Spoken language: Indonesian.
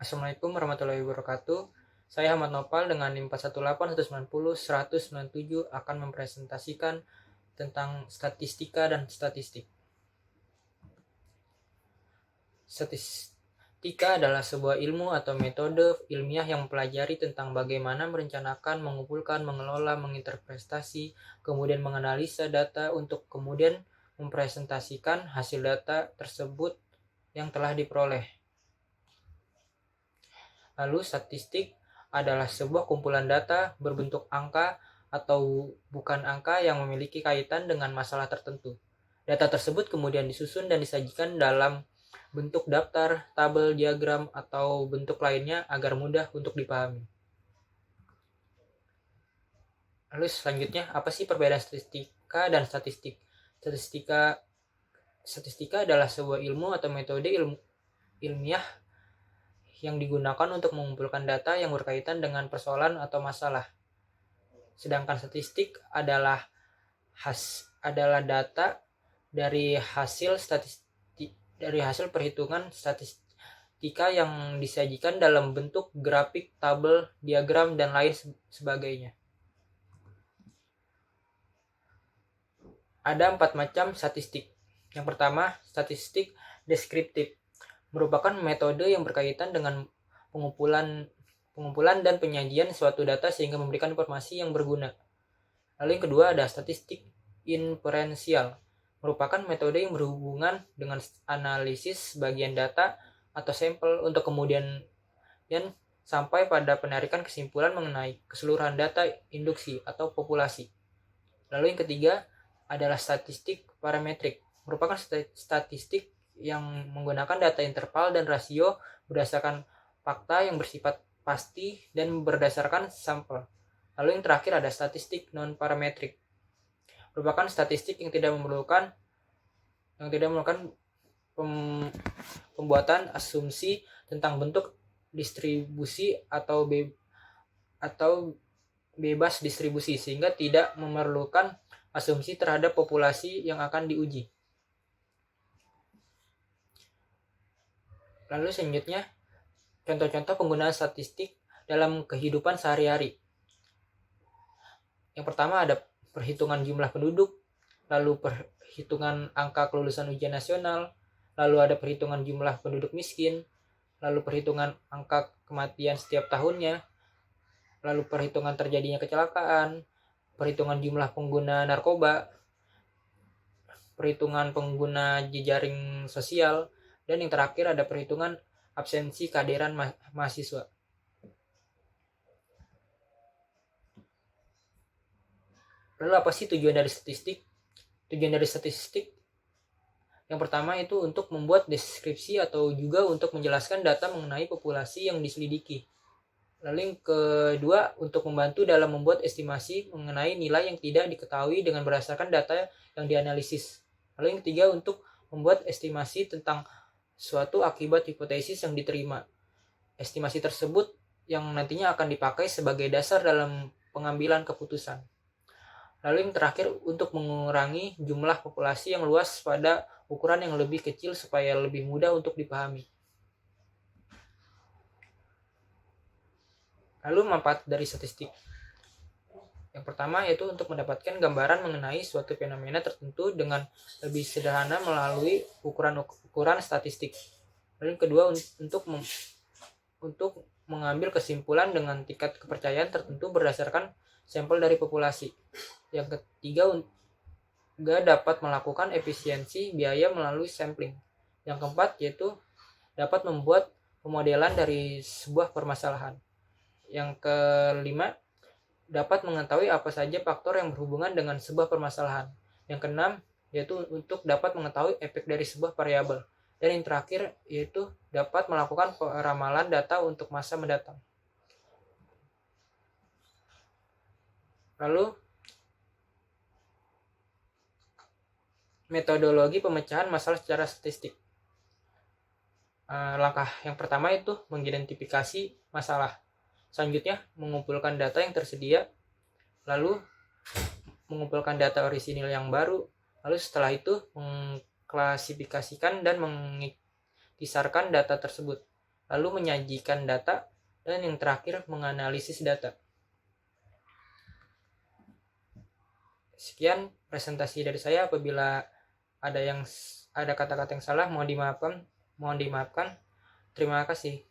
Assalamualaikum warahmatullahi wabarakatuh. Saya Ahmad Nopal dengan NIM 418, 190, 197 akan mempresentasikan tentang statistika dan statistik. Statistika adalah sebuah ilmu atau metode ilmiah yang mempelajari tentang bagaimana merencanakan, mengumpulkan, mengelola, menginterpretasi, kemudian menganalisa data untuk kemudian mempresentasikan hasil data tersebut yang telah diperoleh. Lalu statistik adalah sebuah kumpulan data berbentuk angka atau bukan angka yang memiliki kaitan dengan masalah tertentu. Data tersebut kemudian disusun dan disajikan dalam bentuk daftar, tabel, diagram, atau bentuk lainnya agar mudah untuk dipahami. Lalu selanjutnya, apa sih perbedaan statistika dan statistik? Statistika adalah sebuah ilmu atau metode ilmiah yang digunakan untuk mengumpulkan data yang berkaitan dengan persoalan atau masalah. Sedangkan statistik adalah data dari hasil perhitungan statistika yang disajikan dalam bentuk grafik, tabel, diagram, dan lain sebagainya. Ada 4 macam statistik. Yang pertama, statistik deskriptif, merupakan metode yang berkaitan dengan pengumpulan dan penyajian suatu data sehingga memberikan informasi yang berguna. Lalu yang kedua ada statistik inferensial, merupakan metode yang berhubungan dengan analisis bagian data atau sampel untuk kemudian sampai pada penarikan kesimpulan mengenai keseluruhan data induksi atau populasi. Lalu yang ketiga adalah statistik parametrik, merupakan statistik yang menggunakan data interval dan rasio berdasarkan fakta yang bersifat pasti dan berdasarkan sampel. Lalu yang terakhir ada statistik non-parametrik, merupakan statistik yang tidak memerlukan pembuatan asumsi tentang bentuk distribusi atau bebas distribusi, sehingga tidak memerlukan asumsi terhadap populasi yang akan diuji. Lalu selanjutnya, contoh-contoh penggunaan statistik dalam kehidupan sehari-hari. Yang pertama ada perhitungan jumlah penduduk, lalu perhitungan angka kelulusan ujian nasional, lalu ada perhitungan jumlah penduduk miskin, lalu perhitungan angka kematian setiap tahunnya, lalu perhitungan terjadinya kecelakaan, perhitungan jumlah pengguna narkoba, perhitungan pengguna jejaring sosial, dan yang terakhir ada perhitungan absensi kehadiran mahasiswa. Lalu apa sih tujuan dari statistik? Tujuan dari statistik yang pertama itu untuk membuat deskripsi atau juga untuk menjelaskan data mengenai populasi yang diselidiki. Lalu yang kedua untuk membantu dalam membuat estimasi mengenai nilai yang tidak diketahui dengan berdasarkan data yang dianalisis. Lalu yang ketiga untuk membuat estimasi tentang suatu akibat hipotesis yang diterima. Estimasi tersebut yang nantinya akan dipakai sebagai dasar dalam pengambilan keputusan. Lalu yang terakhir untuk mengurangi jumlah populasi yang luas pada ukuran yang lebih kecil supaya lebih mudah untuk dipahami. Lalu manfaat dari statistik. Yang pertama yaitu untuk mendapatkan gambaran mengenai suatu fenomena tertentu dengan lebih sederhana melalui ukuran statistik. Lalu yang kedua untuk mengambil kesimpulan dengan tingkat kepercayaan tertentu berdasarkan sampel dari populasi. Yang ketiga juga dapat melakukan efisiensi biaya melalui sampling. Yang keempat yaitu dapat membuat pemodelan dari sebuah permasalahan. Yang kelima dapat mengetahui apa saja faktor yang berhubungan dengan sebuah permasalahan. Yang keenam yaitu untuk dapat mengetahui efek dari sebuah variabel. Dan yang terakhir yaitu dapat melakukan peramalan data untuk masa mendatang. Lalu metodologi pemecahan masalah secara statistik. Langkah yang pertama itu mengidentifikasi masalah. Selanjutnya mengumpulkan data yang tersedia, lalu mengumpulkan data orisinil yang baru, lalu setelah itu mengklasifikasikan dan mengisarkan data tersebut. lalu menyajikan data, dan yang terakhir menganalisis data. Sekian presentasi dari saya. Apabila ada kata-kata yang salah, mohon dimaafkan. Terima kasih.